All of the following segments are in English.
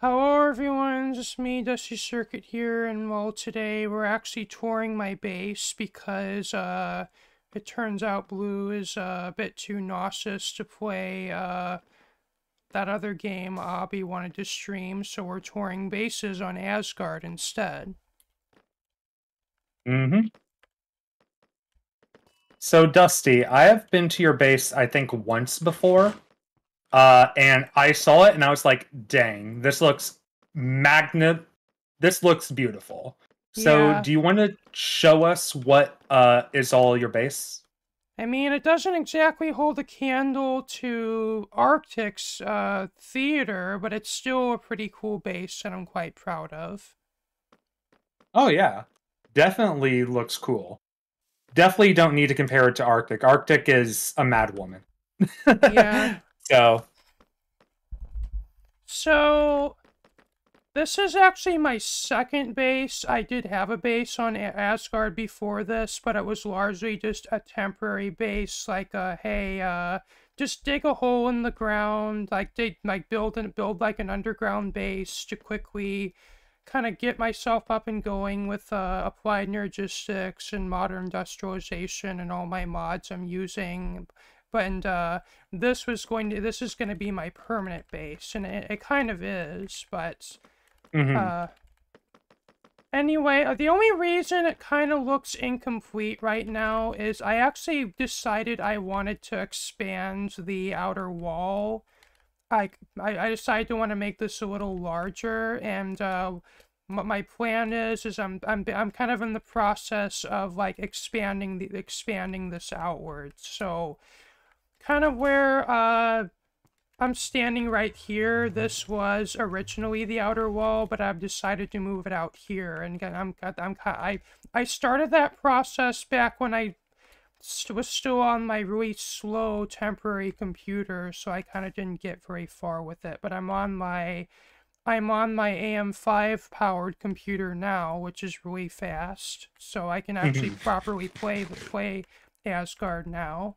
Hello everyone, just me, Dusty Circuit here, and well, today we're actually touring my base because, it turns out Blue is a bit too nauseous to play, that other game Obby wanted to stream, so we're touring bases on Asgard instead. Mm-hmm. So, Dusty, I have been to your base, I think, once before. And I saw it and I was like, dang, this looks this looks beautiful. So, Yeah, do you want to show us what is all your base? I mean, it doesn't exactly hold a candle to Arctic's, theater, but it's still a pretty cool base that I'm quite proud of. Oh yeah. Definitely looks cool. Definitely don't need to compare it to Arctic. Arctic is a mad woman. Yeah. So, So, this is actually my second base. I did have a base on Asgard before this, but it was largely just a temporary base. Like, hey, just dig a hole in the ground, build like an underground base to quickly kind of get myself up and going with applied energistics and modern industrialization and all my mods I'm using. But this is going to be my permanent base, and it kind of is, but mhm. uh, anyway, the only reason it kind of looks incomplete right now is I actually decided I wanted to expand the outer wall. I decided to want to make this a little larger, and what my plan is I'm kind of in the process of like expanding this outwards. So kind of where I'm standing right here. This was originally the outer wall, but I've decided to move it out here. And again, I started that process back when I was still on my really slow temporary computer, so I kind of didn't get very far with it. But I'm on my AM5 powered computer now, which is really fast, so I can actually Mhm. properly play Asgard now.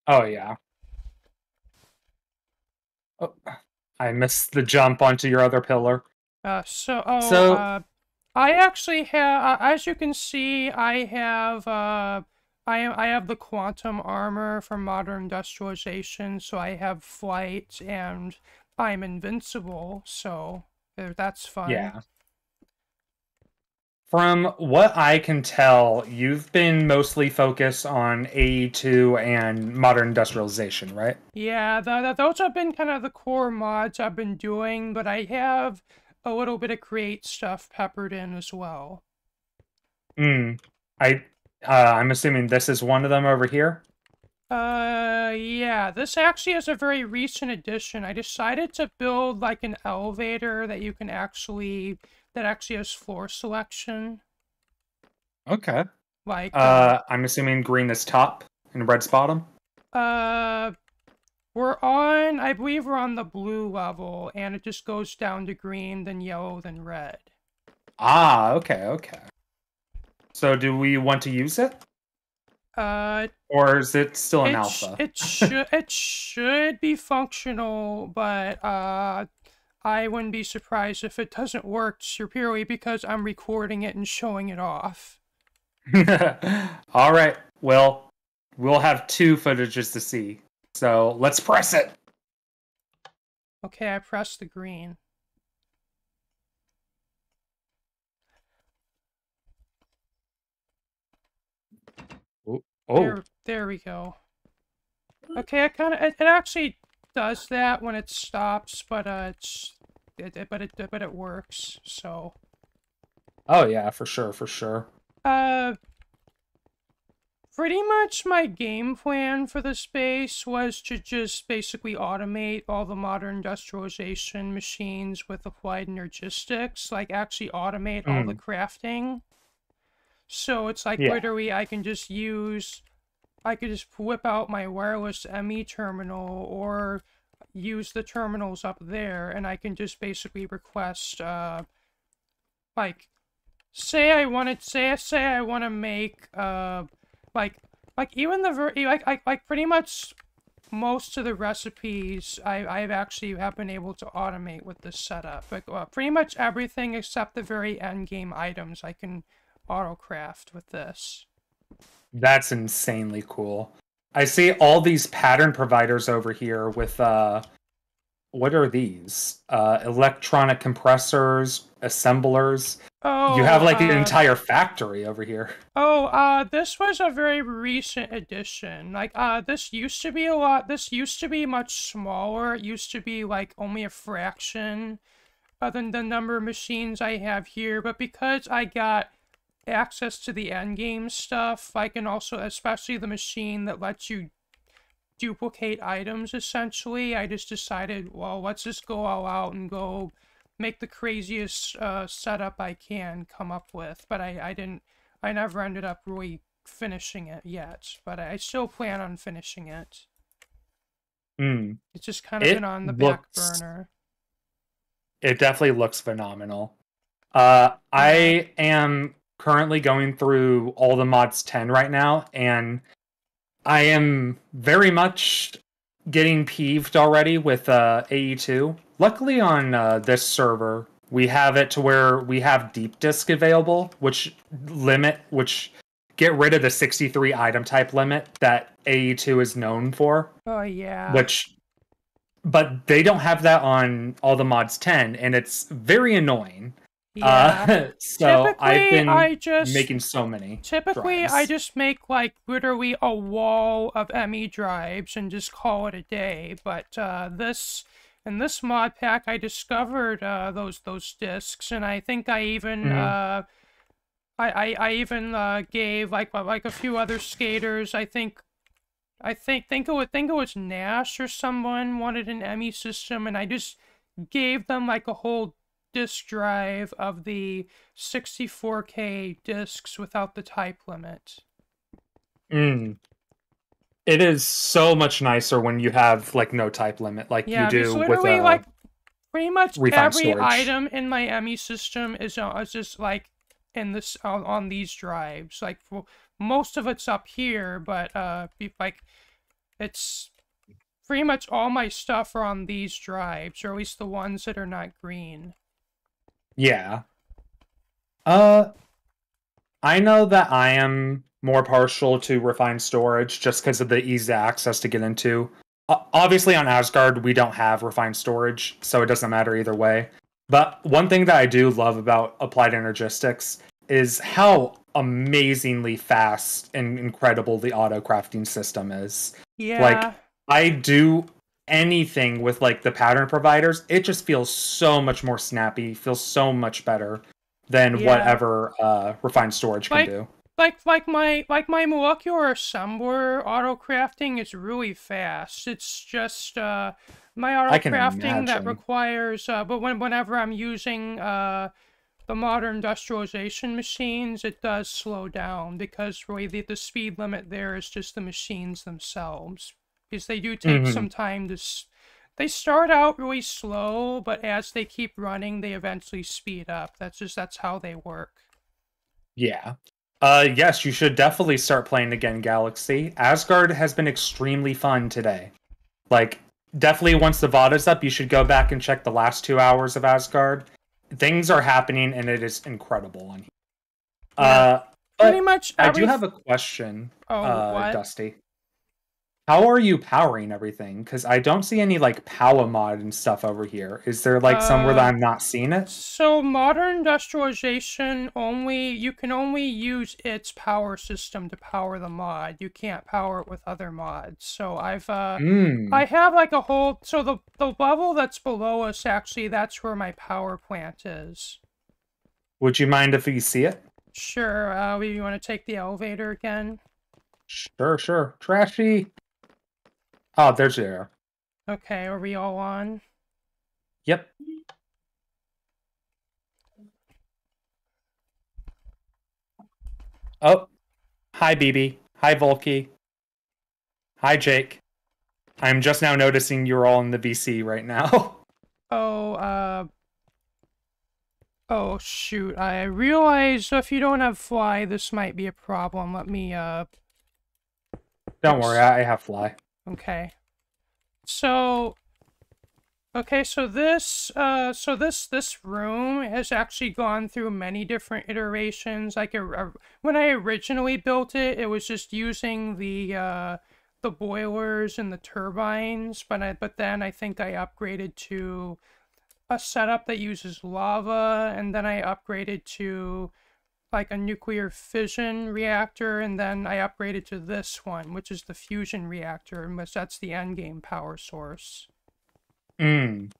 Oh yeah. Oh, I missed the jump onto your other pillar. So, So, I actually have, as you can see, I have, I have the quantum armor from modern industrialization, so I have flight and I'm invincible, so that's fun. yeah. From what I can tell, you've been mostly focused on AE2 and modern industrialization, right? Yeah, those have been kind of the core mods I've been doing, but I have a little bit of create stuff peppered in as well. Hmm. I I'm assuming this is one of them over here. Yeah, this actually is a very recent addition. I decided to build like an elevator that actually has floor selection. Okay. Like, I'm assuming green is top and red's bottom. uh, I believe we're on the blue level, and it just goes down to green, then yellow, then red. Ah, okay, okay. So do we want to use it? Uh, Or is it still an alpha? it should be functional, but, I wouldn't be surprised if it doesn't work purely because I'm recording it and showing it off. All right. Well, we'll have two footages to see. So let's press it. Okay, I pressed the green. Oh, oh. There we go. Okay, it actually does that when it stops, but but it works. So, Oh yeah, for sure, for sure. uh, pretty much my game plan for the space was to just basically automate all the modern industrialization machines with applied energistics, like actually automate all the Mm, crafting. So it's like yeah. literally I could just whip out my wireless ME terminal or use the terminals up there, and I can just basically request, like, say I want to make, like, like even the, ver like pretty much most of the recipes I've actually have been able to automate with this setup. Like pretty much everything except the very end game items I can auto craft with this. That's insanely cool. I see all these pattern providers over here with what are these? Electronic compressors, assemblers. You have Oh, like an entire factory over here. this was a very recent addition. Like, this used to be a lot, this used to be much smaller. It used to be, like, only a fraction than the number of machines I have here. But because I got access to the endgame stuff, I can also, especially the machine that lets you duplicate items, essentially, I just decided, well, let's just go all out and go make the craziest setup I can come up with. But I never ended up really finishing it yet, but I still plan on finishing it. Mm. It's just kind of been on the back burner. It definitely looks phenomenal. I am currently going through all the mods 10 right now, and I am very much getting peeved already with AE2. Luckily on this server, we have it to where we have deep disk available, which get rid of the 63 item type limit that AE2 is known for. Oh yeah. But they don't have that on all the mods 10, and it's very annoying. Yeah. So I've been making so many. Typically, drives. I just make like literally a wall of ME drives and just call it a day. But in this mod pack, I discovered those discs, and I think I even I even gave like a few other skaters. I think it was Nash or someone wanted an ME system, and I just gave them like a whole disk drive of the 64K discs without the type limit. It is so much nicer when you have like no type limit, like you do with like pretty much every storage. item in my ME system is just like in this on these drives. Like most of it's up here, but like it's pretty much all my stuff are on these drives, or at least the ones that are not green. Yeah. I know that I am more partial to refined storage just because of the easy access to get into. Obviously, on Asgard, we don't have refined storage, so it doesn't matter either way. But one thing that I do love about Applied Energistics is how amazingly fast and incredible the auto crafting system is. Yeah. Like, I do anything with like the pattern providers, it just feels so much more snappy, feels so much better than whatever refined storage can do. Like my molecular assembler auto crafting is really fast. It's just my auto crafting that requires but whenever I'm using the modern industrialization machines, it does slow down because really the speed limit there is just the machines themselves. Because they do take some time to... They start out really slow, but as they keep running, they eventually speed up. That's how they work. Yeah. Yes, you should definitely start playing again, Galaxy. Asgard has been extremely fun today. Like, definitely once the VOD is up, you should go back and check the last 2 hours of Asgard. Things are happening, and it is incredible on here. Yeah. Pretty much I do have a question, what? Dusty. How are you powering everything? Because I don't see any, like, power mod and stuff over here. Is there, like, somewhere that I'm not seeing it? So, modern industrialization you can only use its power system to power the mod. You can't power it with other mods. So, I have, like, a whole... So, the level that's below us, actually, that's where my power plant is. Would you mind if you see it? Sure. You want to take the elevator again? Sure. Trashy! Oh, there's the air. Okay, are we all on? Yep. Oh. Hi, BB. Hi, Volky. Hi, Jake. I'm just now noticing you're all in the VC right now. Oh, shoot. I realize if you don't have fly, this might be a problem. Let me, Don't worry, I have fly. Okay. So, okay, so this room has actually gone through many different iterations. Like, when I originally built it, it was just using the boilers and the turbines, but then I think I upgraded to a setup that uses lava, and then I upgraded to like a nuclear fission reactor, and then I upgraded to this one, which is the fusion reactor, and that's the endgame power source. Mm,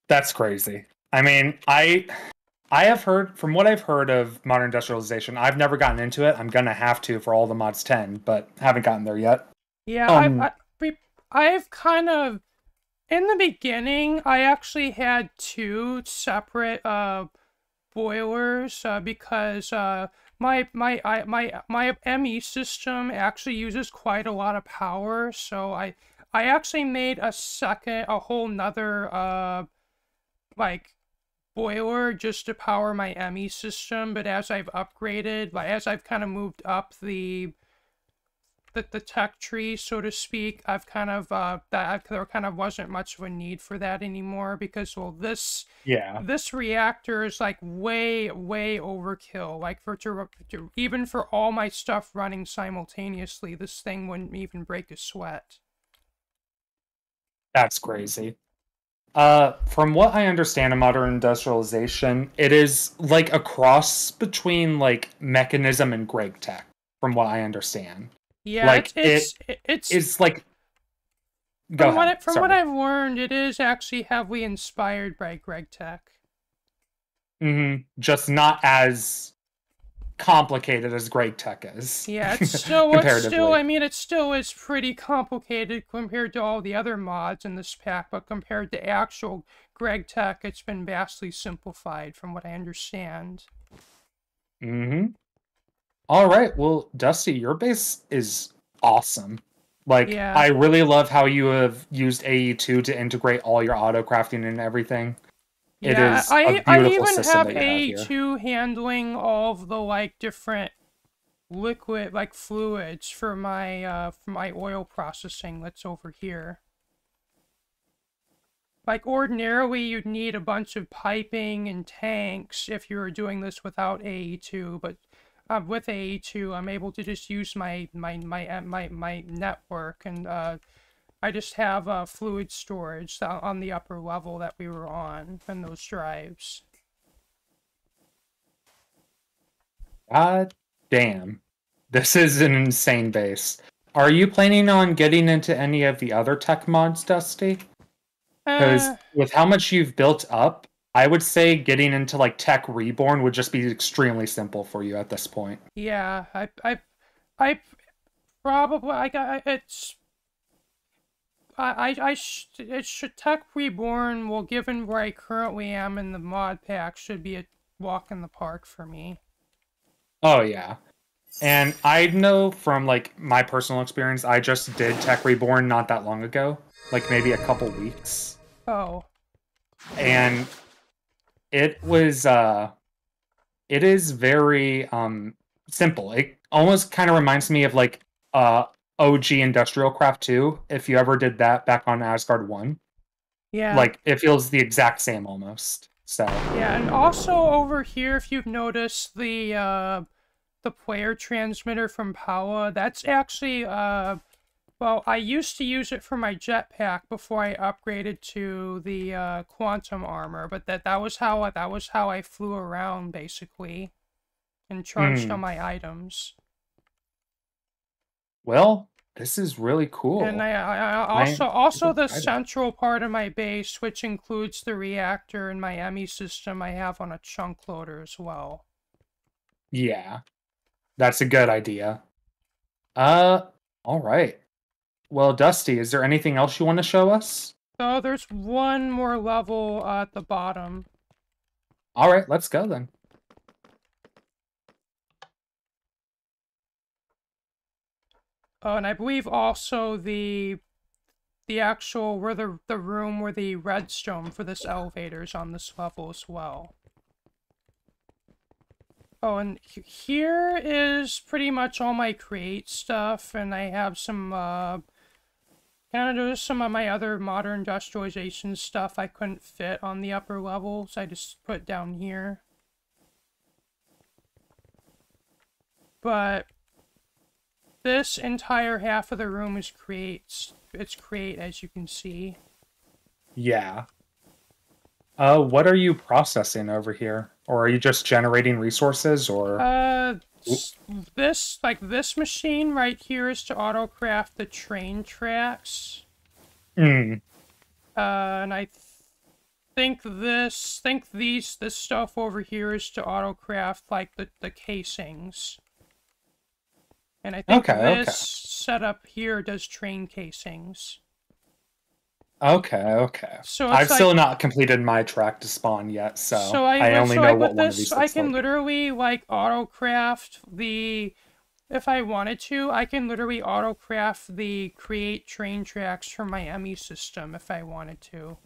that's crazy. I mean, I have heard from what I've heard of modern industrialization. I've never gotten into it. I'm gonna have to for all the mods 10, but haven't gotten there yet. Yeah, Um, I've kind of in the beginning I actually had two separate boilers because my ME system actually uses quite a lot of power, so I actually made a whole nother like boiler just to power my ME system. But as I've upgraded, like as I've kind of moved up the tech tree, so to speak, I've kind of there kind of wasn't much of a need for that anymore because, well, yeah, this reactor is like way overkill. Like even for all my stuff running simultaneously, this thing wouldn't even break a sweat. that's crazy. From what I understand of modern industrialization, it is like a cross between like mechanism and Greg tech, from what I understand. Yeah, Like it's is like go ahead. from what Sorry. I've learned, it is actually heavily inspired by Greg Tech. Just not as complicated as Greg tech is Yeah, comparatively. I mean, it still is pretty complicated compared to all the other mods in this pack, but compared to actual Greg Tech, it's been vastly simplified from what I understand. hmm All right. Well, Dusty, your base is awesome. Like, Yeah. I really love how you have used AE2 to integrate all your auto crafting and everything. It Yeah, is a I beautiful even system have that you have here. A2 handling all of the like different liquid like fluids for my oil processing that's over here. Like ordinarily you'd need a bunch of piping and tanks if you were doing this without AE2, but with AE2 I'm able to just use my network, and I just have fluid storage on the upper level that we were on and those drives. God damn. This is an insane base. Are you planning on getting into any of the other tech mods, Dusty? Uh, Because with how much you've built up, I would say getting into like Tech Reborn would just be extremely simple for you at this point. yeah, I probably I got it's it should Tech Reborn, well, given where I currently am in the mod pack, should be a walk in the park for me. Oh yeah. And I know from like my personal experience, I just did Tech Reborn not that long ago, like maybe a couple weeks. Oh, And it was it is very simple. It almost kind of reminds me of like OG Industrial Craft 2, if you ever did that back on Asgard 1. yeah. Like it feels the exact same almost. So, Yeah, and also over here, if you've noticed the player transmitter from Power, that's actually well, I used to use it for my jetpack before I upgraded to the quantum armor, but that was how I flew around basically and charged on hmm. my items. Well, this is really And cool. I I'm super also the excited. central part of my base, which includes the reactor and my ME system, I have on a chunk loader as well. Yeah, that's a good idea. Uh, all right. Well, Dusty, is there anything else you want to show us? So there's one more level at the bottom. All right, let's go then. Oh, and I believe also the actual where the room where the redstone for this elevator is on this level as well. Oh, and here is pretty much all my create stuff, and I have some Kind of some of my other modern industrialization stuff I couldn't fit on the upper level, so I just put down here. But this entire half of the room is it's create, as you can see. Yeah. What are you processing over here? Or are you just generating resources, or? This machine right here is to autocraft the train tracks. Hmm. And I this stuff over here is to autocraft, like, the casings. And I think this setup here does train casings. Okay. So I've still not completed my track to spawn yet, so I only know what one of these looks like. I can literally, like, autocraft if I wanted to, I can literally autocraft the create train tracks from my Emmy system if I wanted to.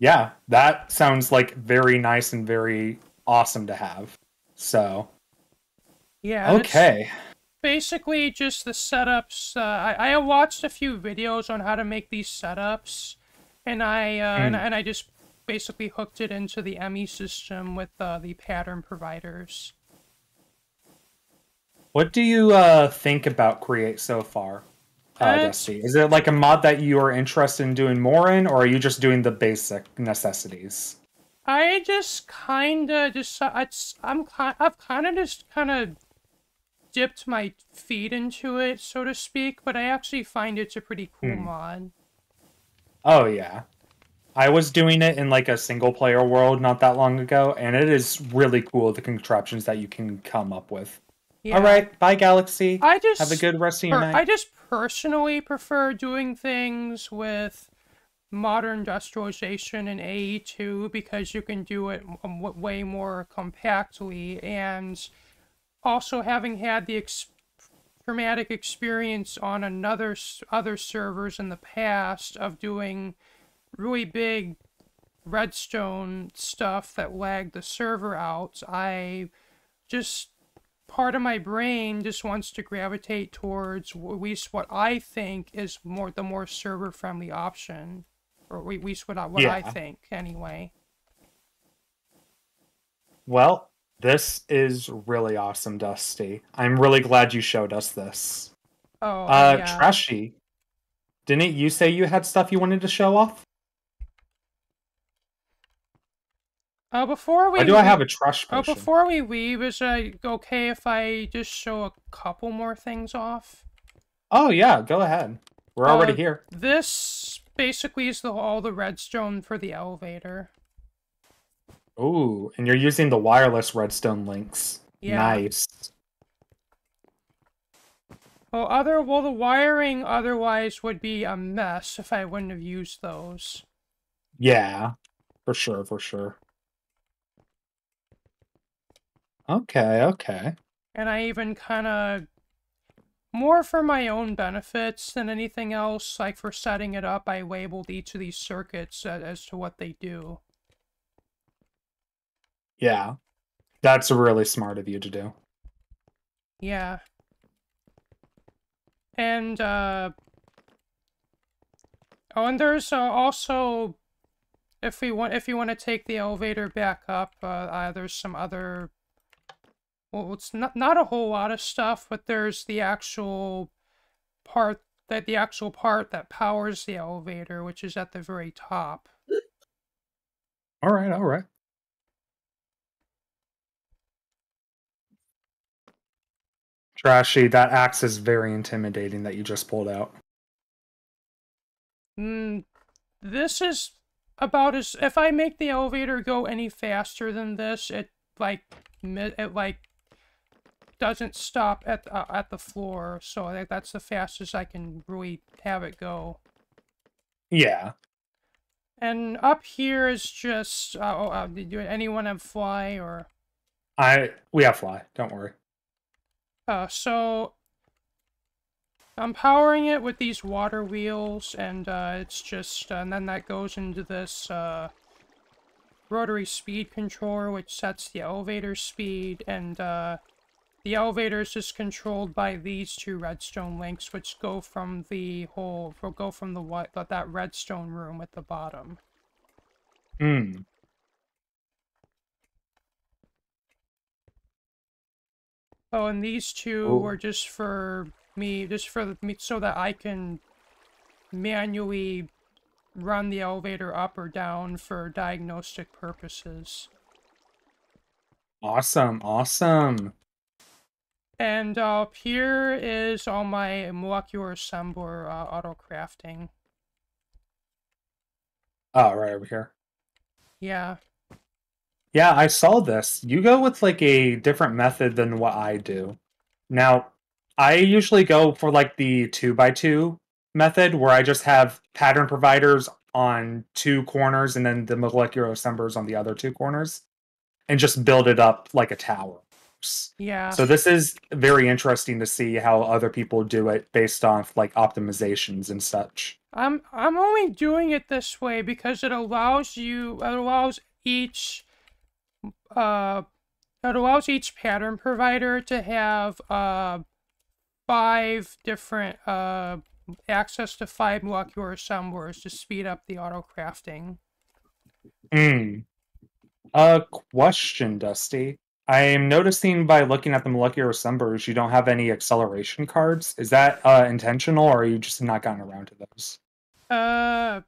Yeah, that sounds like very nice and very awesome to have. So, yeah, okay. Basically just the setups. I watched a few videos on how to make these setups, and I just basically hooked it into the Emmy system with the pattern providers. What do you think about Create so far, Dusty? Is it like a mod that you are interested in doing more in, or are you just doing the basic necessities? I just kind of I've kind of dipped my feet into it, so to speak, but I actually find it's a pretty cool mod. Oh yeah. I was doing it in like a single player world not that long ago, and it is really cool, the contraptions that you can come up with. Yeah. Alright, bye Galaxy. Have a good rest of your night. I just personally prefer doing things with modern industrialization in AE2 because you can do it way more compactly, and also having had the traumatic experience on other servers in the past of doing really big redstone stuff that lagged the server out, part of my brain just wants to gravitate towards at least what I think is the more server friendly option, or at least what I think anyway. Well, this is really awesome, Dusty. I'm really glad you showed us this. Oh, yeah. Trashy, didn't you say you had stuff you wanted to show off? Before we Why do I have a trash potion? Before we leave, is it okay if I just show a couple more things off? Oh yeah, go ahead. We're already here. This basically is all the redstone for the elevator. Ooh, and you're using the wireless redstone links. Yeah. Nice. Well, the wiring otherwise would be a mess if I wouldn't have used those. Yeah, for sure. Okay. And I even kind of, more for my own benefits than anything else, like for setting it up, I labeled each of these circuits as to what they do. Yeah, that's really smart of you to do. Yeah. And, and there's also, if you want to take the elevator back up, there's some other, well, it's not a whole lot of stuff, but there's the actual part that powers the elevator, which is at the very top. All right. Trashy, that axe is very intimidating that you just pulled out. This is about as, if I make the elevator go any faster than this, it doesn't stop at the floor, so that's the fastest I can really have it go. Yeah. And up here is just, did anyone have fly, or? We have fly, don't worry. So I'm powering it with these water wheels, and it's just, and then that goes into this rotary speed controller, which sets the elevator speed, and the elevator is just controlled by these two redstone links, which go from the that redstone room at the bottom. Hmm. Oh, and these two are just for me, so that I can manually run the elevator up or down for diagnostic purposes. Awesome, awesome. And up here is all my molecular assembler auto crafting. Oh, right over here. Yeah. Yeah, I saw this. You go with like a different method than what I do. Now, I usually go for like the 2x2 method where I just have pattern providers on two corners and then the molecular assemblers on the other two corners and just build it up like a tower. Yeah. So this is very interesting to see how other people do it based on like optimizations and such. I'm only doing it this way because it allows each uh it allows each pattern provider to have 5 different access to 5 molecular assemblers to speed up the auto crafting. Hmm. A question, Dusty. I am noticing by looking at the molecular assemblers, you don't have any acceleration cards. Is that intentional, or are you just not gotten around to those? Uh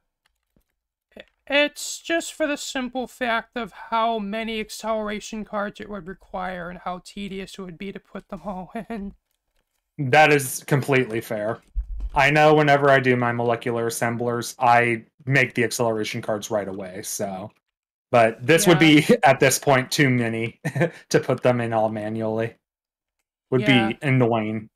It's just for the simple fact of how many acceleration cards it would require and how tedious it would be to put them all in. That is completely fair. I know whenever I do my molecular assemblers, I make the acceleration cards right away, so. But this would Yeah, be, at this point, too many to put them in all manually. Would yeah. be annoying.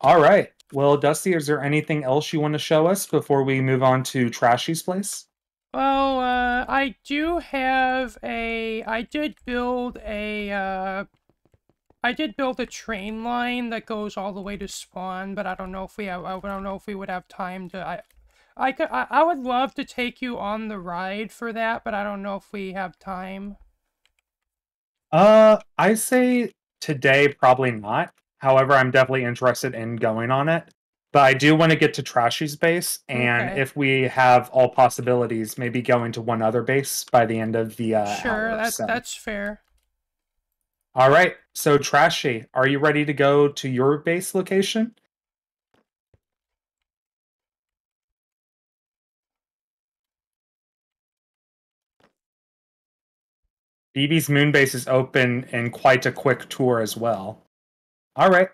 All right. Well, Dusty, is there anything else you want to show us before we move on to Trashy's place? Well, I did build a train line that goes all the way to spawn, but I don't know if I don't know if we would have time to, I would love to take you on the ride for that, but I don't know if we have time. I say today probably not. However, I'm definitely interested in going on it. But I do want to get to Trashy's base, and Okay. if we have all possibilities, maybe going to one other base by the end of the Sure, hour. So, that's fair. all right. So, Trashy, are you ready to go to your base location? BB's moon base is open and quite a quick tour as well. All right.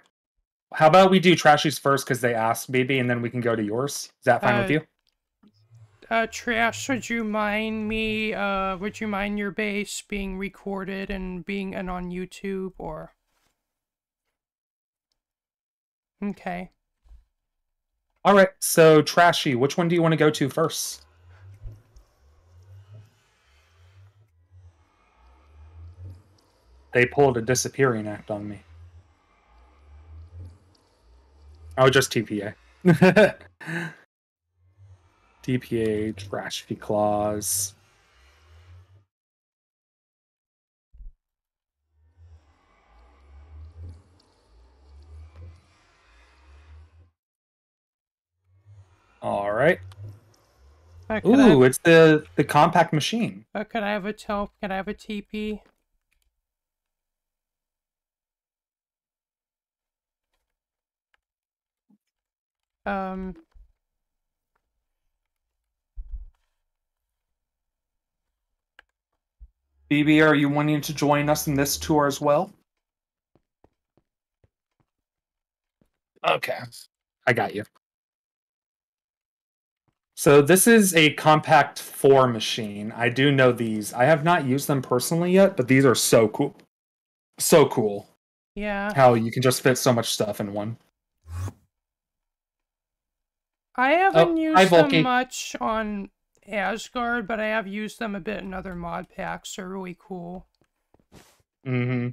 How about we do Trashy's first because they asked BB, and then we can go to yours? Is that fine with Uh, you? Trash, would you mind your base being recorded and being on YouTube, or? Okay. All right. So, Trashy, which one do you want to go to first? They pulled a disappearing act on me. Oh, just TPA. TPA, Trashy Claws. All right. Could I have, Ooh, it's the compact machine. could I have a could I have a TP? Um, BB, are you wanting to join us in this tour as well? Okay. I got you. So this is a compact 4 machine. I do know these. I have not used them personally yet, but these are so cool. So cool. yeah. How you can just fit so much stuff in one. I Oh, haven't hi, used them Volky. much on Asgard, but I have used them a bit in other mod packs. They're really cool. Mm-hmm.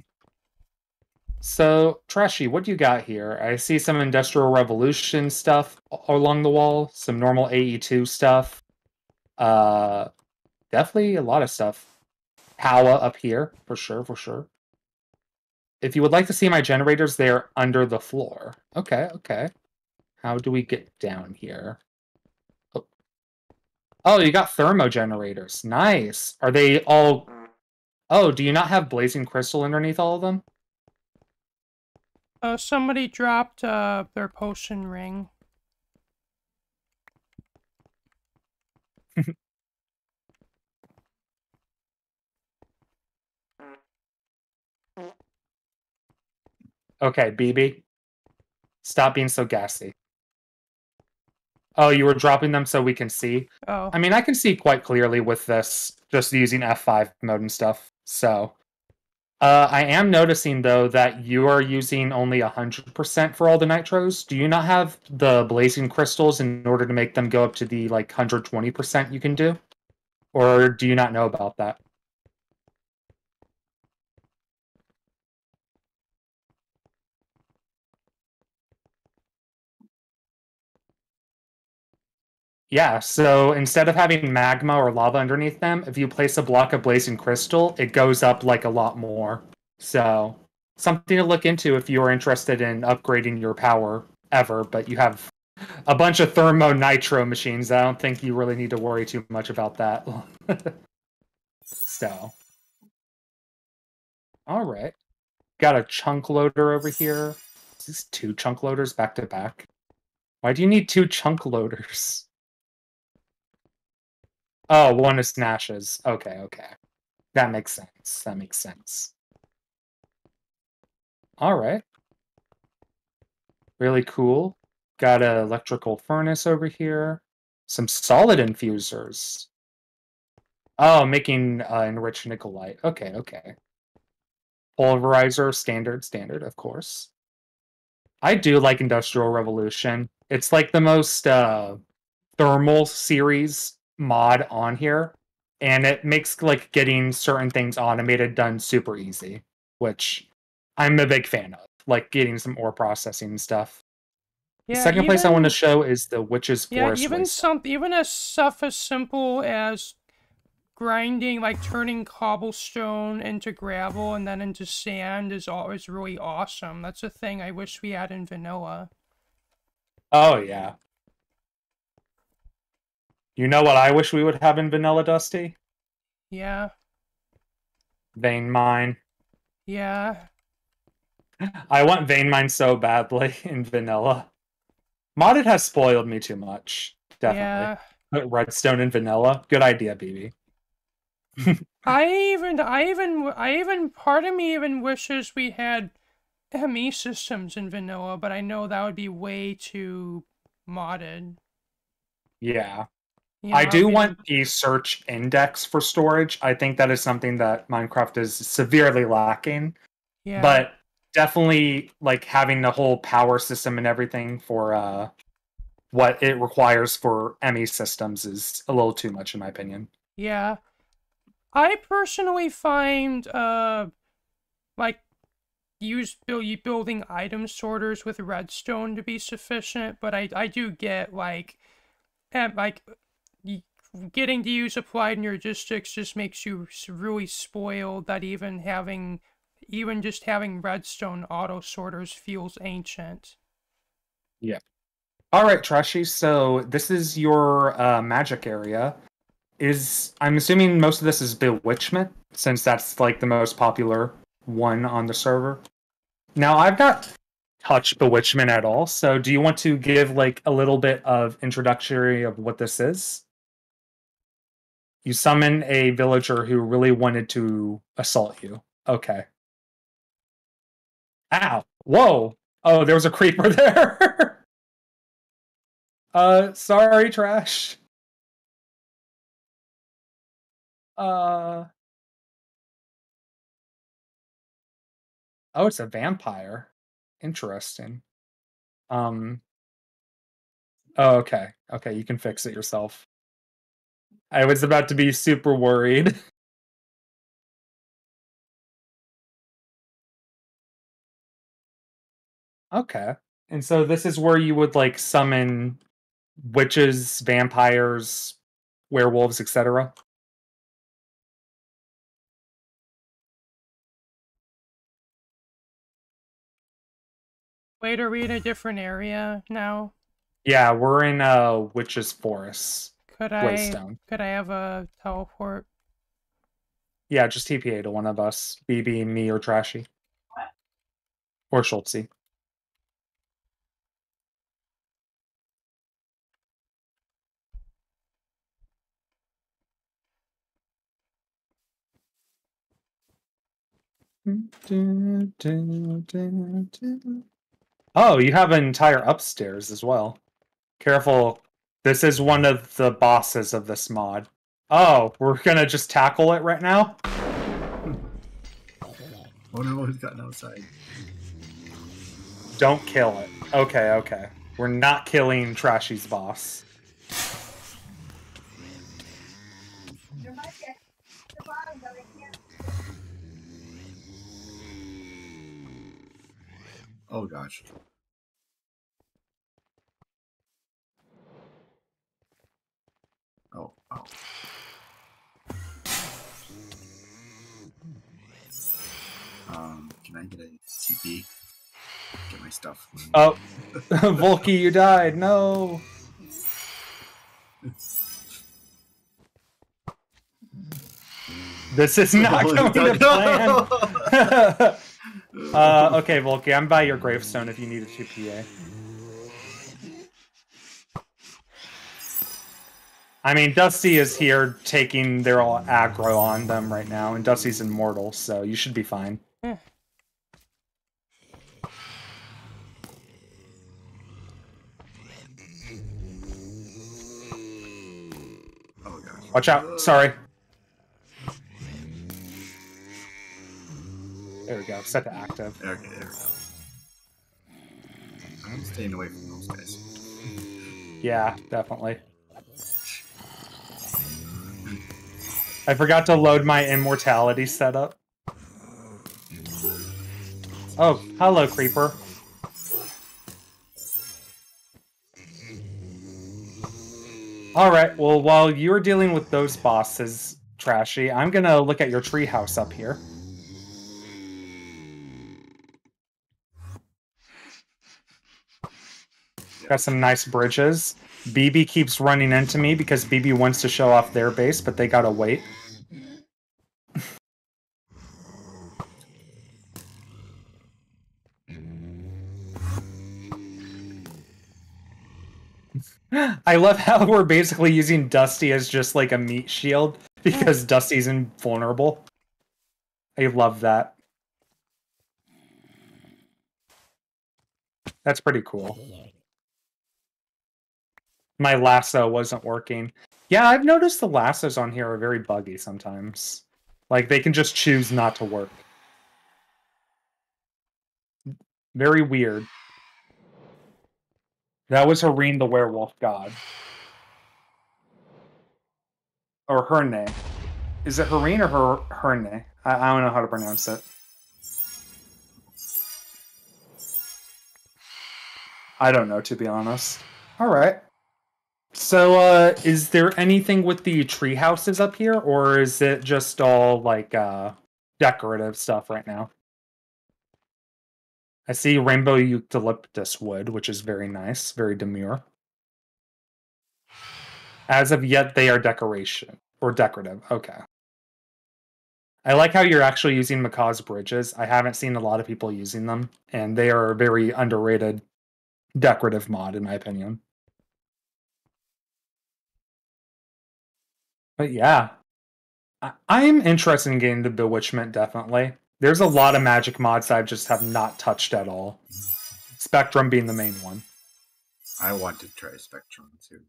So, Trashy, what do you got here? I see some Industrial Revolution stuff along the wall, some normal AE2 stuff. Uh, Definitely a lot of stuff. Power up here, for sure, for sure. If you would like to see my generators, they're under the floor. Okay, okay. How do we get down here? Oh, oh, you got thermo generators. Nice. Are they all... Oh, do you not have blazing crystal underneath all of them? Somebody dropped their potion ring. Okay, BB. Stop being so gassy. Oh, you were dropping them so we can see? Oh. I mean, I can see quite clearly with this, just using F5 mode and stuff. So, I am noticing, though, that you are using only 100% for all the nitros. Do you not have the blazing crystals in order to make them go up to the, like, 120% you can do? Or do you not know about that? Yeah, so instead of having magma or lava underneath them, if you place a block of blazing crystal, it goes up like a lot more. So, something to look into if you are interested in upgrading your power ever, but you have a bunch of thermo nitro machines. I don't think you really need to worry too much about that. So, all right. Got a chunk loader over here. Is this two chunk loaders back to back? Why do you need two chunk loaders? Oh, one is Nash's. Okay, okay. That makes sense. That makes sense. All right. Really cool. Got an electrical furnace over here. Some solid infusers. Oh, making enriched nickelite. Okay, okay. Pulverizer, standard, standard, of course. I do like Industrial Revolution. It's like the most thermal series mod on here, and it makes like getting certain things automated done super easy, which I'm a big fan of. Like getting some ore processing and stuff. The Yeah, second place I want to even show is the Witch's yeah, Forest even Wasteland. even as stuff as simple as grinding, like turning cobblestone into gravel and then into sand is always really awesome. That's a thing I wish we had in vanilla. Oh yeah. You know what I wish we would have in Vanilla, Dusty? Yeah, Vein Mine. yeah, I want Vein Mine so badly in Vanilla. Modded has spoiled me too much. Definitely. yeah. Put Redstone in Vanilla. Good idea, BB. Part of me even wishes we had ME systems in vanilla, but I know that would be way too modded. Yeah. You know, I that would do be want the, a search index for storage. I think that is something that Minecraft is severely lacking. yeah, But definitely like having the whole power system and everything for what it requires for ME systems is a little too much in my opinion. yeah. I personally find, like, building item sorters with redstone to be sufficient, but I do get, like, like, y- getting to use applied logistics just makes you really spoiled that even just having redstone auto sorters feels ancient. Yeah. All right, Trashy. So this is your magic area. Is I'm assuming most of this is Bewitchment, since that's like the most popular one on the server. Now I've not touched Bewitchment at all, so do you want to give like a little bit of introductory of what this is? You summon a villager who really wanted to assault you. Okay. Ow. Whoa. Oh, there was a creeper there. Sorry, Trash. Uh, oh, it's a vampire. Interesting. Um, oh, okay. Okay, you can fix it yourself. I was about to be super worried. Okay. And so this is where you would like summon witches, vampires, werewolves, etc. Wait, are we in a different area now? Yeah, we're in Witch's Forest. Could Waystone. I have a teleport? Yeah, just TPA to one of us. BB, me, or Trashy. Or Schultzy. Oh, you have an entire upstairs as well. Careful. This is one of the bosses of this mod. Oh, we're gonna just tackle it right now? Oh no, he's gotten outside. Don't kill it. Okay, okay. We're not killing Trashy's boss. Oh gosh. Oh, oh. Can I get a TP? Get my stuff. Oh, Volky, you died. No. This is not going to plan. Okay, Volky, I'm by your gravestone if you need a TPA. I mean, Dusty is here taking their all aggro on them right now, and Dusty's immortal, so you should be fine. Eh. Oh gosh. Watch out. Sorry. There we go. Set to active. Okay, there we go. I'm staying away from those guys. Yeah, definitely. I forgot to load my immortality setup. Oh, hello, creeper. Alright, well, while you're dealing with those bosses, Trashy, I'm gonna look at your treehouse up here. Got some nice bridges. BB keeps running into me because BB wants to show off their base, but they gotta wait. I love how we're basically using Dusty as just like a meat shield because Dusty's invulnerable. I love that. That's pretty cool. My lasso wasn't working. Yeah, I've noticed the lassos on here are very buggy sometimes. Like, they can just choose not to work. Very weird. That was Hareen the werewolf god. Or Herne. Is it Hareen or Herne? I don't know how to pronounce it. I don't know, to be honest. Alright. So, is there anything with the tree houses up here, or is it just all, like, decorative stuff right now? I see rainbow eucalyptus wood, which is very nice, very demure. As of yet, they are decoration, or decorative, okay. I like how you're actually using Macaw's bridges. I haven't seen a lot of people using them, and they are a very underrated decorative mod, in my opinion. But yeah, I'm interested in getting the Bewitchment, definitely. There's a lot of magic mods I just have not touched at all. Spectrum being the main one. I want to try Spectrum too.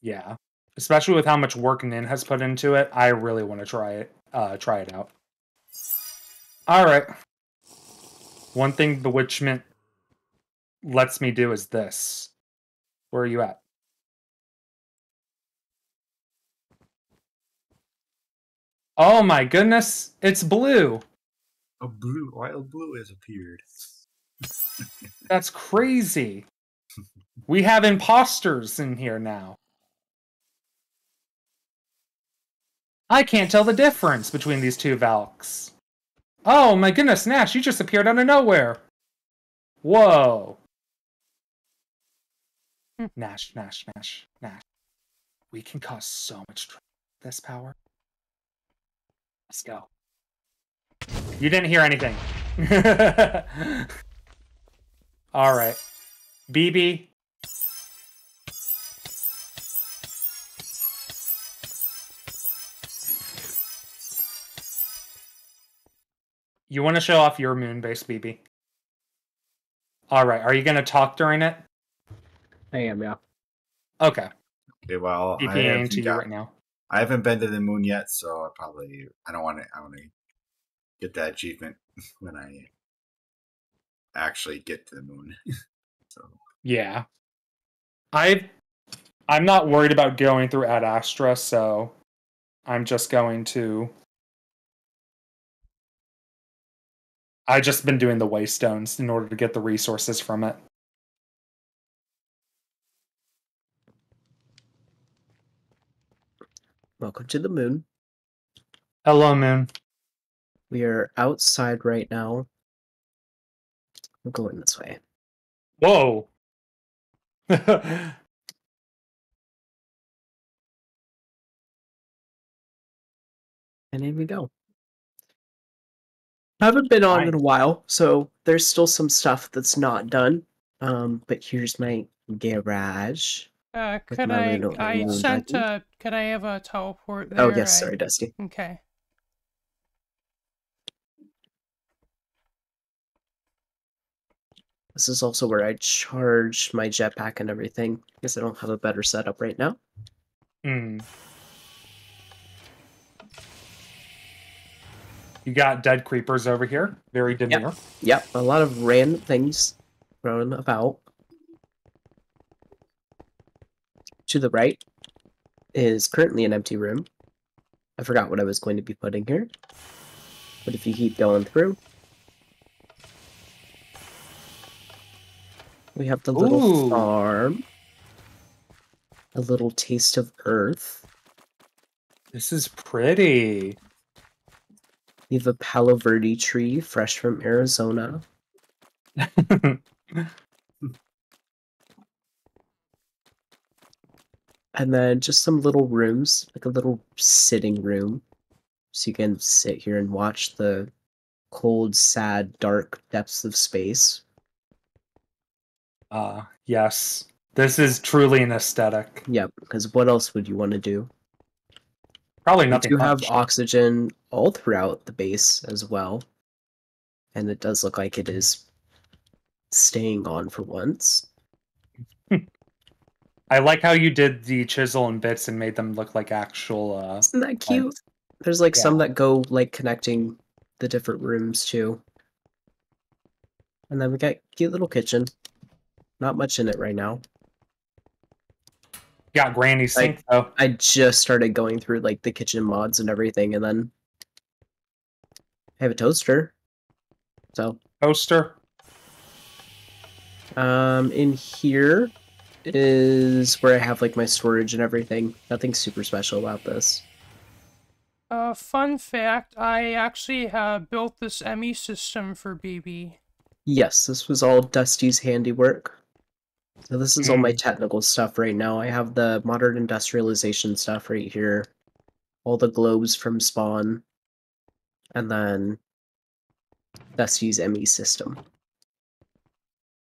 Yeah. Especially with how much work Nin has put into it, I really want to try it out. Alright. One thing Bewitchment lets me do is this. Where are you at? Oh my goodness, it's blue. A blue, wild blue has appeared. That's crazy. We have imposters in here now. I can't tell the difference between these two Valks. Oh my goodness, Nash, you just appeared out of nowhere. Whoa. Hmm. Nash. We can cause so much trouble with this power. Let's go. You didn't hear anything. All right. BB. You want to show off your moon base, BB? All right. Are you going to talk during it? I am, yeah. Okay. Okay, well, DPing to you right now. I haven't been to the moon yet, so I don't want to. I want to get that achievement when I actually get to the moon. So Yeah. I'm not worried about going through Ad Astra, so I'm just going to. I've just been doing the waystones in order to get the resources from it. Welcome to the moon. Hello, Moon. We are outside right now. We're going this way. Whoa. And here we go. I haven't been on in a while, so there's still some stuff that's not done. But here's my garage. Could I have a teleport there? Oh, yes, sorry, Dusty. Okay. This is also where I charge my jetpack and everything, because I don't have a better setup right now. You got dead creepers over here. Very demure. Yep, a lot of random things thrown about. To the right is currently an empty room. I forgot what I was going to be putting here. But if you keep going through, we have the little farm. A little taste of Earth. This is pretty. We have a Palo Verde tree, fresh from Arizona. And then just some little rooms, like a little sitting room. So you can sit here and watch the cold, sad, dark depths of space. Yes. This is truly an aesthetic. Yep, because what else would you want to do? Probably nothing. We do have oxygen all throughout the base as well. And it does look like it is staying on for once. I like how you did the chisel and bits and made them look like actual Isn't that cute? plants. There's like some that go like connecting the different rooms too. And then we got a cute little kitchen. Not much in it right now. Got Granny sink though. I just started going through like the kitchen mods and everything, and then I have a toaster. So Toaster. in here is where I have like my storage and everything. Nothing super special about this. Fun fact, I actually built this ME system for BB. Yes, this was all Dusty's handiwork. So this is all my technical stuff right now. I have the modern industrialization stuff right here. All the globes from Spawn. And then Dusty's ME system.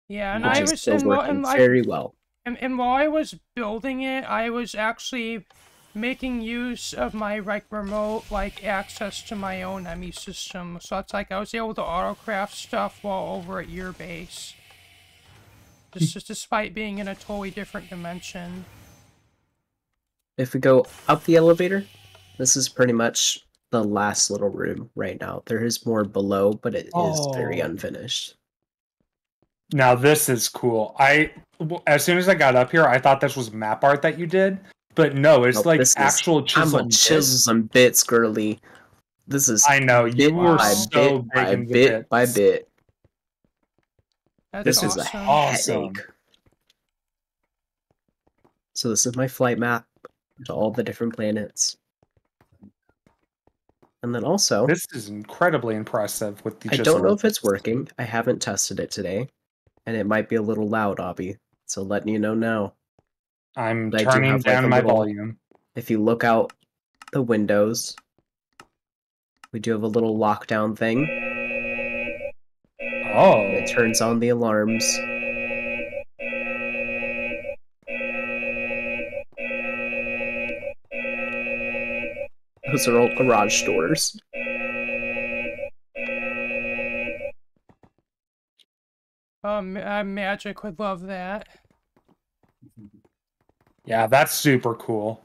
Yeah, and Which I is was still working very well. And while I was building it, I was actually making use of my remote access to my own ME system. So it's like I was able to autocraft stuff while over at your base. Just despite being in a totally different dimension. If we go up the elevator, this is pretty much the last little room right now. There is more below, but it is very unfinished. Now this is cool. As soon as I got up here, I thought this was map art that you did, but no, it's like actual chisel. I'm a chisels and bits, girly. This is I know you were so bit by bit. This is a headache. So this is my flight map to all the different planets. And then also... This is incredibly impressive with the I don't know if it's working. I haven't tested it today. And it might be a little loud, Obby. So letting you know now. I'm I do turning have, like, down a my little- volume. If you look out the windows, we do have a little lockdown thing. Oh. And it turns on the alarms. Those are all garage doors. Magic would love that. Yeah, that's super cool.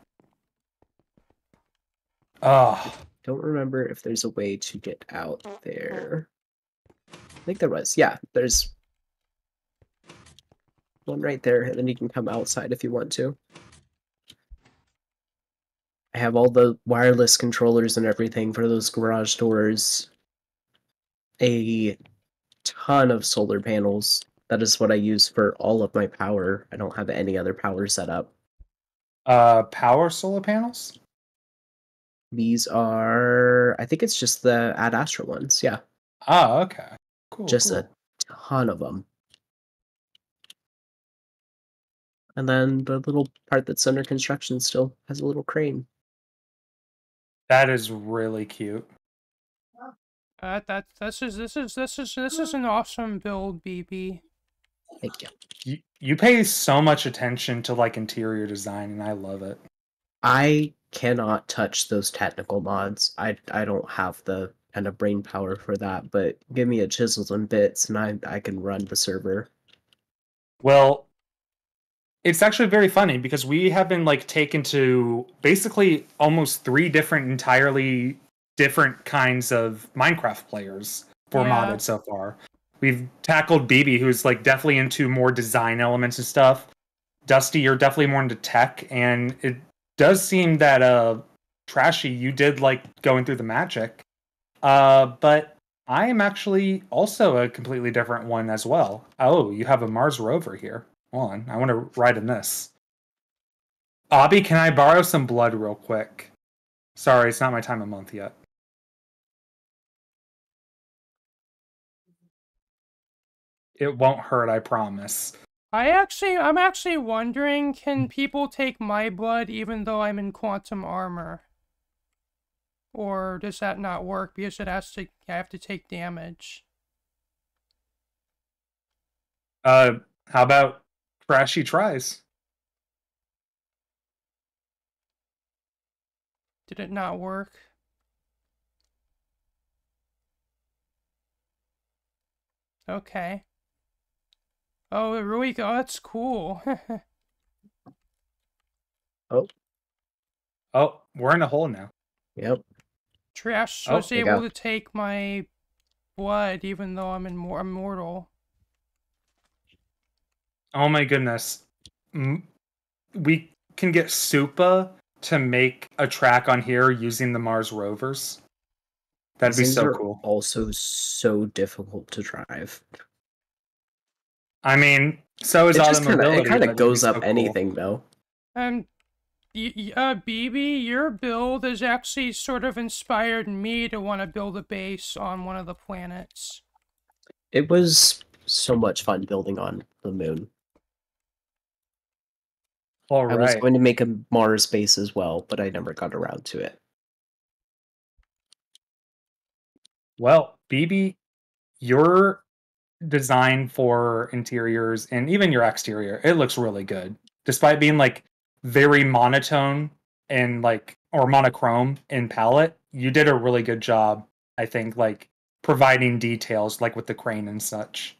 Oh. Don't remember if there's a way to get out there. I think there was. Yeah, there's one right there, and then you can come outside if you want to. I have all the wireless controllers and everything for those garage doors. A ton of solar panels. That is what I use for all of my power. I don't have any other power set up. Power solar panels? These are, I think it's just the Ad Astra ones, yeah. Oh, okay. Cool. Just cool. a ton of them. And then the little part that's under construction still has a little crane. That is really cute. This is an awesome build, BB. Thank you. You pay so much attention to like interior design, and I love it. I cannot touch those technical mods. I don't have the kind of brain power for that, but give me a chisels and bits and I can run the server. Well, it's actually very funny because we have been like taken to basically almost 3 different entirely different kinds of Minecraft players for Yeah. modded so far. We've tackled BB, who's like definitely into more design elements and stuff. Dusty, you're definitely more into tech, and it does seem that Trashy, you did like going through the magic. But I am actually also a completely different one as well. Oh, you have a Mars rover here. Hold on, I want to ride in this. Obby, can I borrow some blood real quick? Sorry, it's not my time of month yet. It won't hurt, I promise. I'm actually wondering, can people take my blood even though I'm in quantum armor? Or does that not work because I have to take damage? How about Trashy tries? Did it not work? Okay. Oh, it really go. That's cool. Oh, we're in a hole now. Yep. Trash Oh, was there you able go. to take my blood even though I'm immortal. Oh my goodness. We can get Supa to make a track on here using the Mars rovers. That'd be These so are cool. also so difficult to drive. I mean, so is It just automobility. kind That'd of be goes so up cool. anything though. BB, your build has actually sort of inspired me to want to build a base on one of the planets. It was so much fun building on the moon. All I was right. going to make a Mars base as well, but I never got around to it. Well, BB, your design for interiors and even your exterior, it looks really good. Despite being like very monotone and like or monochrome in palette, you did a really good job, I think, like providing details like with the crane and such.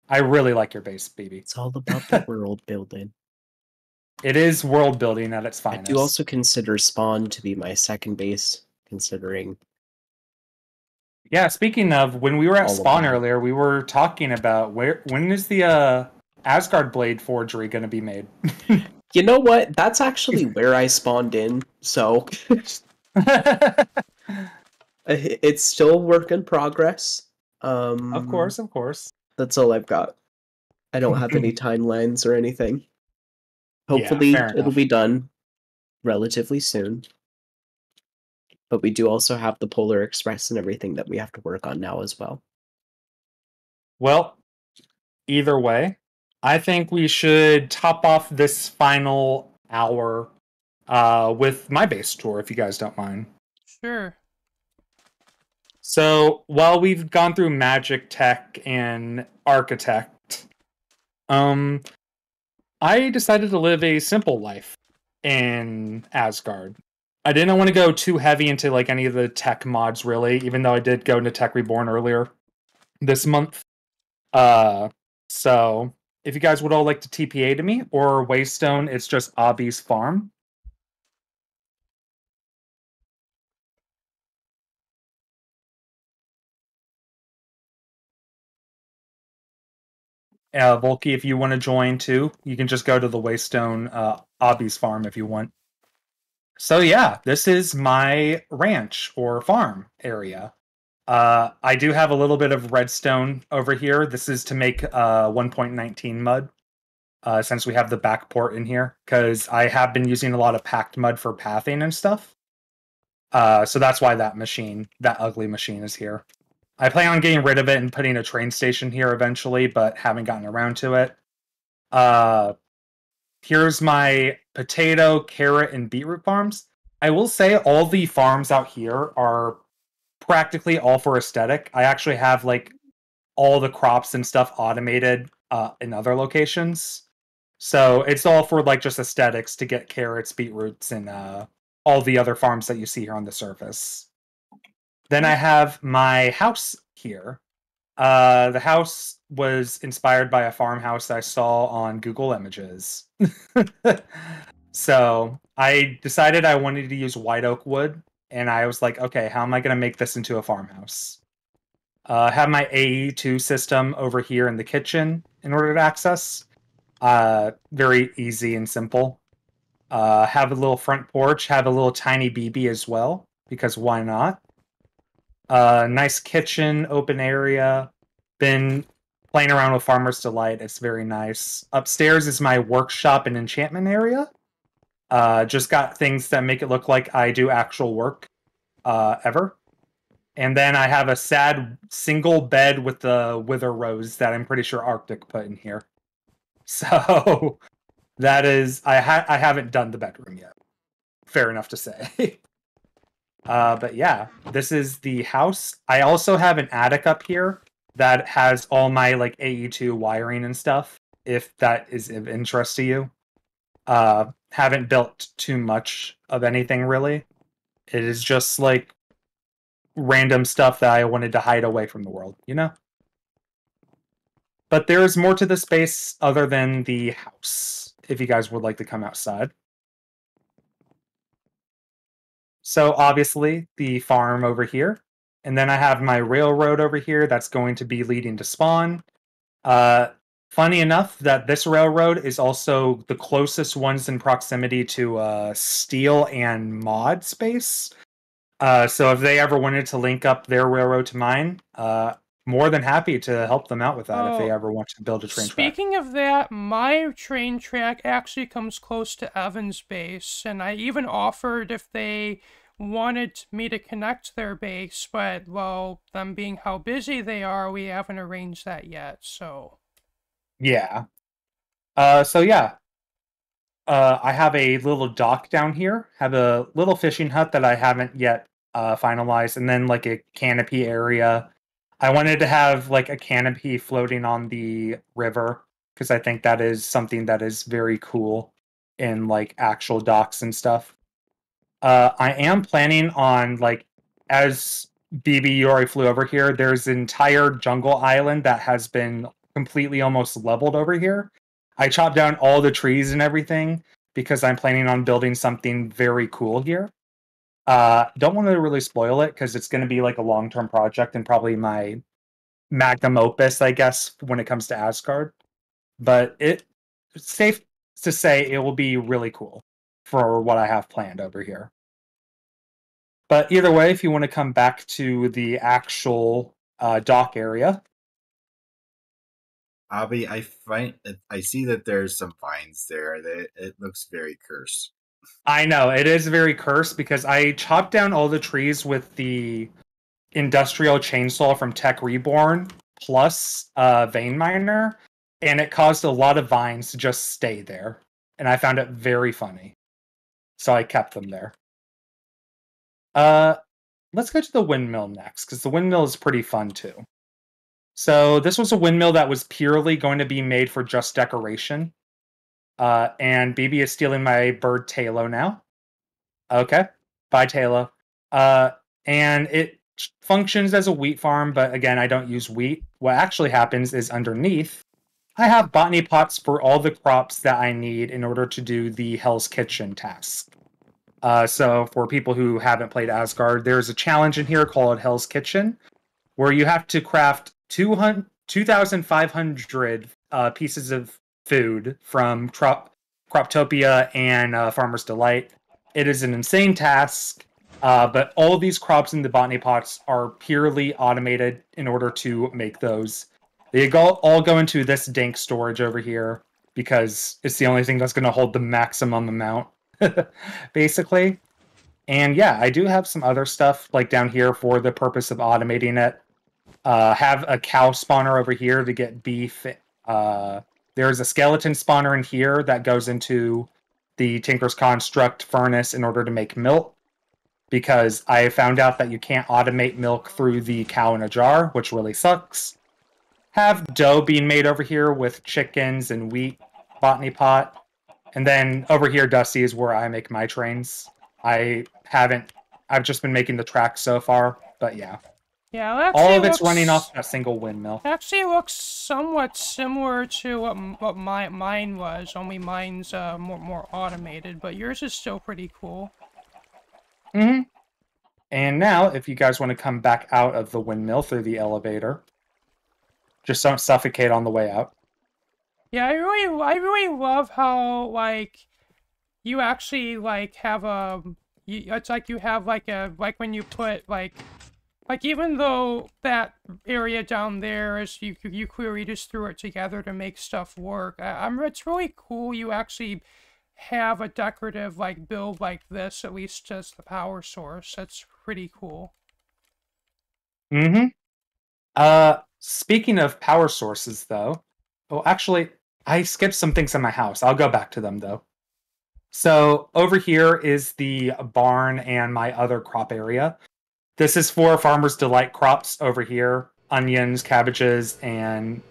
I really like your base, BB. It's all about the world building. It is world building at its I finest. do also consider Spawn to be my second base, considering. Yeah, speaking of, when we were at All of Spawn that. earlier, we were talking about when is the Asgard Blade Forgery going to be made? You know what? That's actually where I spawned in, so it's still work in progress. Of course, of course. That's all I've got. I don't have any timelines or anything. Hopefully, fair it'll enough. be done relatively soon. But we do also have the Polar Express and everything that we have to work on now as well. Well, either way, I think we should top off this final hour with my base tour, if you guys don't mind. Sure. So while we've gone through magic, tech, and architect, I decided to live a simple life in Asgard. I didn't want to go too heavy into like any of the tech mods, really, even though I did go into Tech Reborn earlier this month. So if you guys would all like to TPA to me or Waystone, it's just Obby's farm. Volky, if you want to join too, you can just go to the Waystone Obby's farm if you want. So yeah, this is my ranch or farm area. I do have a little bit of redstone over here. This is to make 1.19 mud, since we have the back port in here, because I have been using a lot of packed mud for pathing and stuff. So that's why that ugly machine is here. I plan on getting rid of it and putting a train station here eventually, but haven't gotten around to it. Here's my potato, carrot, and beetroot farms. I will say all the farms out here are practically all for aesthetic. I actually have like all the crops and stuff automated in other locations. So it's all for like just aesthetics to get carrots, beetroots, and all the other farms that you see here on the surface. Then I have my house here. The house was inspired by a farmhouse I saw on Google Images. So I decided I wanted to use white oak wood, and I was like, okay, how am I going to make this into a farmhouse? I have my AE2 system over here in the kitchen in order to access. Very easy and simple. Have a little front porch, have a little tiny BB as well, because why not? Nice kitchen, open area. Been playing around with Farmer's Delight. It's very nice. Upstairs is my workshop and enchantment area. Just got things that make it look like I do actual work ever. And then I have a sad single bed with the wither rose that I'm pretty sure Arctic put in here. So that is, I haven't done the bedroom yet. Fair enough to say. But yeah, this is the house. I also have an attic up here that has all my like AE2 wiring and stuff, if that is of interest to you. Haven't built too much of anything really. It is just like random stuff that I wanted to hide away from the world, you know? But there's more to the space other than the house, if you guys would like to come outside. So obviously the farm over here. And then I have my railroad over here that's going to be leading to spawn. Funny enough that this railroad is also the closest ones in proximity to steel and mod space. So if they ever wanted to link up their railroad to mine, more than happy to help them out with that if they ever want to build a train track. Speaking of that, my train track actually comes close to Evan's base, and I even offered if they wanted me to connect their base, but, well, them being how busy they are, we haven't arranged that yet, so... Yeah. I have a little dock down here, have a little fishing hut that I haven't yet finalized, and then like a canopy area. I wanted to have like a canopy floating on the river because I think that is something that is very cool in like actual docks and stuff. I am planning on like, as BB, you already flew over here, there's an entire jungle island that has been completely almost leveled over here. I chopped down all the trees and everything because I'm planning on building something very cool here. Don't want to really spoil it because it's going to be like a long-term project and probably my magnum opus, I guess, when it comes to Asgard. But it's safe to say it will be really cool for what I have planned over here. But either way, if you want to come back to the actual dock area. Obby, I see that there's some vines there. That it looks very cursed. I know, it is very cursed because I chopped down all the trees with the industrial chainsaw from Tech Reborn plus Vein Miner. and it caused a lot of vines to just stay there. And I found it very funny. So I kept them there. Let's go to the windmill next, because the windmill is pretty fun too. So this was a windmill that was purely going to be made for just decoration. And BB is stealing my bird Talo now. Okay, bye Talo. And it functions as a wheat farm, but again, I don't use wheat. What actually happens is underneath, I have botany pots for all the crops that I need in order to do the Hell's Kitchen task. So for people who haven't played Asgard, there's a challenge in here called Hell's Kitchen, where you have to craft 2,500 pieces of food from Croptopia and Farmer's Delight. It is an insane task, but all of these crops in the botany pots are purely automated in order to make those. They all go into this dank storage over here because it's the only thing that's going to hold the maximum amount, basically. And yeah, I do have some other stuff like down here for the purpose of automating it. Have a cow spawner over here to get beef. There's a skeleton spawner in here that goes into the Tinker's Construct furnace in order to make milk, because I found out that you can't automate milk through the cow in a jar, which really sucks. Have dough being made over here with chickens and wheat botany pot. And then over here, Dusty, is where I make my trains. I've just been making the tracks so far, but yeah. Yeah, all of it's running off a single windmill. Actually looks somewhat similar to what mine was, only mine's more automated, but yours is still pretty cool. Mm-hmm. And now, if you guys want to come back out of the windmill through the elevator, just don't suffocate on the way out. Yeah, I really love how, like, you actually, like, have it's like you have, like, when you put, like, even though that area down there is, you clearly just threw it together to make stuff work. It's really cool you actually have a decorative, like, build like this, at least as the power source. That's pretty cool. Mm-hmm. Speaking of power sources, though... Oh, actually, I skipped some things in my house. I'll go back to them, though. So, over here is the barn and my other crop area. This is for Farmer's Delight crops over here. Onions, cabbages, and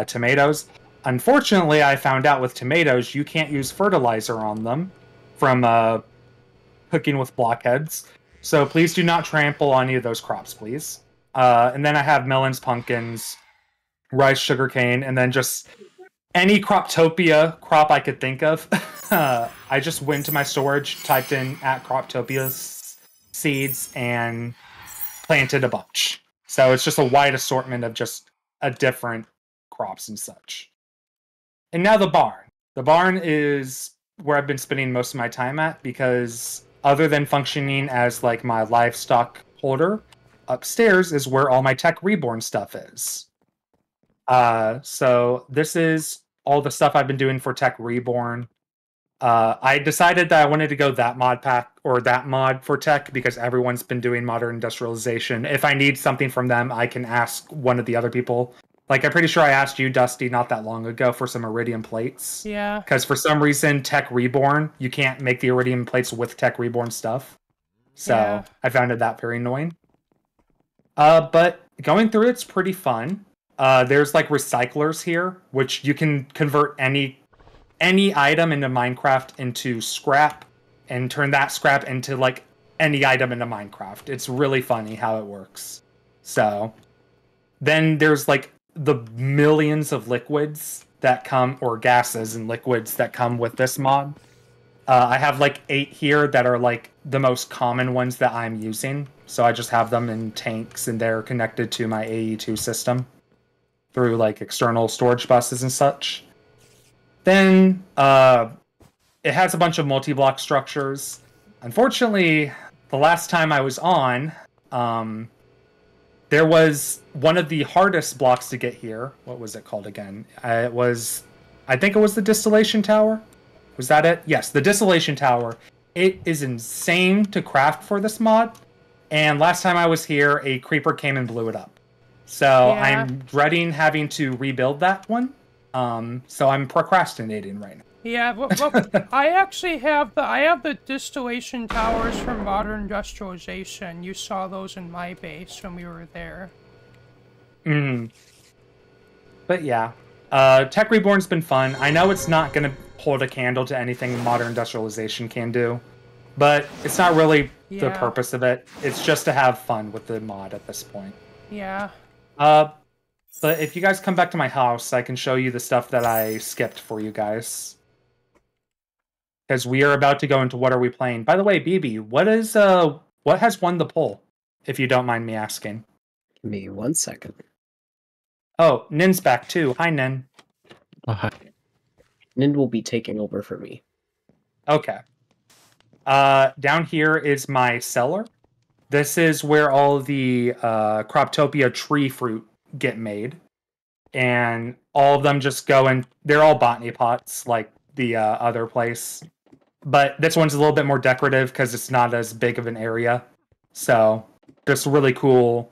tomatoes. Unfortunately, I found out with tomatoes, you can't use fertilizer on them from cooking with blockheads. So please do not trample on any of those crops, please. And then I have melons, pumpkins, rice, sugarcane, and then just any Croptopia crop I could think of. I just went to my storage, typed in @Croptopia seeds, and planted a bunch. So it's just a wide assortment of just different crops and such. And now the barn. The barn is where I've been spending most of my time at, because other than functioning as like my livestock holder, upstairs is where all my Tech Reborn stuff is. So this is all the stuff I've been doing for Tech Reborn. I decided that I wanted to go that mod pack or that mod for Tech because everyone's been doing modern industrialization. If I need something from them, I can ask one of the other people. Like, I'm pretty sure I asked you, Dusty, not that long ago for some iridium plates. Yeah. Because for some reason, Tech Reborn, you can't make the iridium plates with Tech Reborn stuff. So yeah. I found that very annoying. But going through it's pretty fun. There's like recyclers here, which you can convert any item into Minecraft into scrap and turn that scrap into like any item into Minecraft. It's really funny how it works. So then there's like the millions of liquids that come, or gases and liquids that come with this mod. I have like 8 here that are like the most common ones that I'm using. So I just have them in tanks and they're connected to my AE2 system through like external storage buses and such. Then it has a bunch of multi-block structures. Unfortunately, the last time I was on, there was one of the hardest blocks to get here. What was it called again? I think it was the Distillation Tower. Was that it? Yes, the Distillation Tower. It is insane to craft for this mod. And last time I was here, a creeper came and blew it up. So yeah. I'm dreading having to rebuild that one. So I'm procrastinating right now. Yeah, well, I actually have the distillation towers from modern industrialization. You saw those in my base when we were there. But yeah, Tech Reborn's been fun. I know it's not going to hold a candle to anything modern industrialization can do, but it's not really the purpose of it. It's just to have fun with the mod at this point. Yeah. But if you guys come back to my house, I can show you the stuff that I skipped for you guys. Because we are about to go into what are we playing. By the way, BB, what has won the poll, if you don't mind me asking? Give me 1 second. Oh, Nin's back too. Hi, Nin. Oh, hi. Nin will be taking over for me. Okay. Down here is my cellar. This is where all the Croptopia tree fruit get made. And all of them just go in. They're all botany pots, like the other place. But this one's a little bit more decorative because it's not as big of an area. So, just a really cool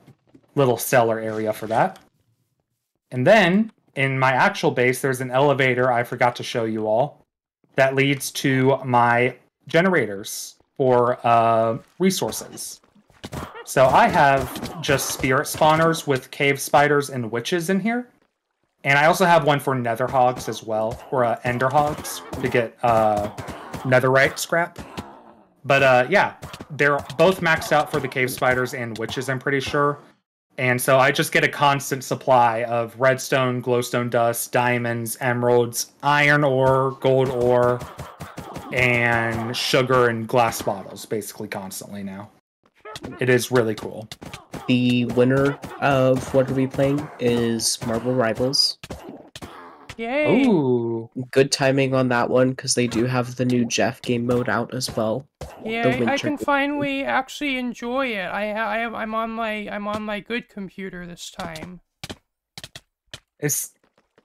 little cellar area for that. And then, in my actual base, there's an elevator I forgot to show you all that leads to my generators for resources. So I have just spirit spawners with cave spiders and witches in here. And I also have one for nether hogs as well, or ender hogs, to get netherite scrap. But yeah, they're both maxed out for the cave spiders and witches, I'm pretty sure. And so I just get a constant supply of redstone, glowstone dust, diamonds, emeralds, iron ore, gold ore, and sugar and glass bottles, basically constantly now. It is really cool. The winner of What Are We Playing is Marvel Rivals. Yay! Ooh. Good timing on that one, because they do have the new Jeff game mode out as well. Yeah, I can finally actually enjoy it. I'm on my good computer this time.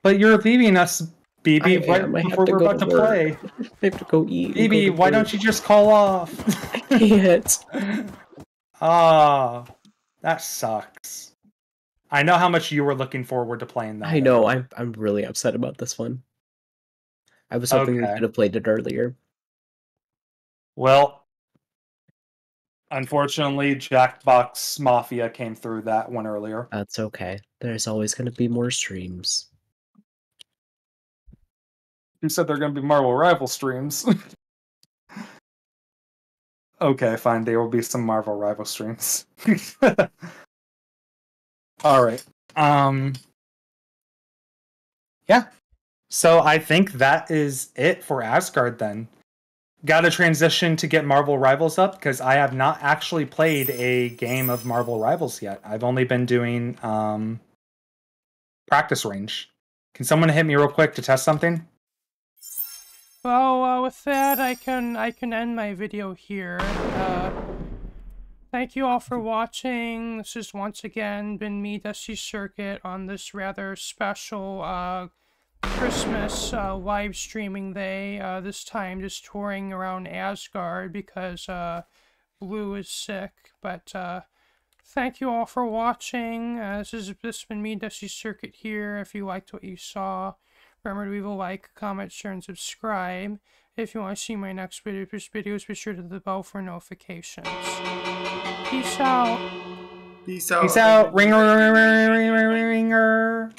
But you're leaving us, BB, right before we're about to play. I have to go eat. BB, why don't you just call off? I can't. Ah, that sucks. I know how much you were looking forward to playing that. I know. I'm really upset about this one. I was hoping we could have played it earlier. Well, unfortunately, Jackbox Mafia came through that one earlier. That's okay. There's always going to be more streams. You said they're going to be Marvel Rival streams. Okay, fine. There will be some Marvel Rival streams. All right. Yeah. So I think that is it for Asgard then. Got to transition to get Marvel Rivals up because I have not actually played a game of Marvel Rivals yet. I've only been doing practice range. Can someone hit me real quick to test something? Well, with that, I can end my video here. Thank you all for watching. This has once again been me, Dusty Circuit, on this rather special Christmas live streaming day. This time just touring around Asgard because Blue is sick. But thank you all for watching. This has been me, Dusty Circuit here. If you liked what you saw, remember to leave a like, comment, share, and subscribe. If you want to see my next videos, be sure to hit the bell for notifications. Peace out. Peace out. Peace out. Ringer, ringer, ringer, ringer.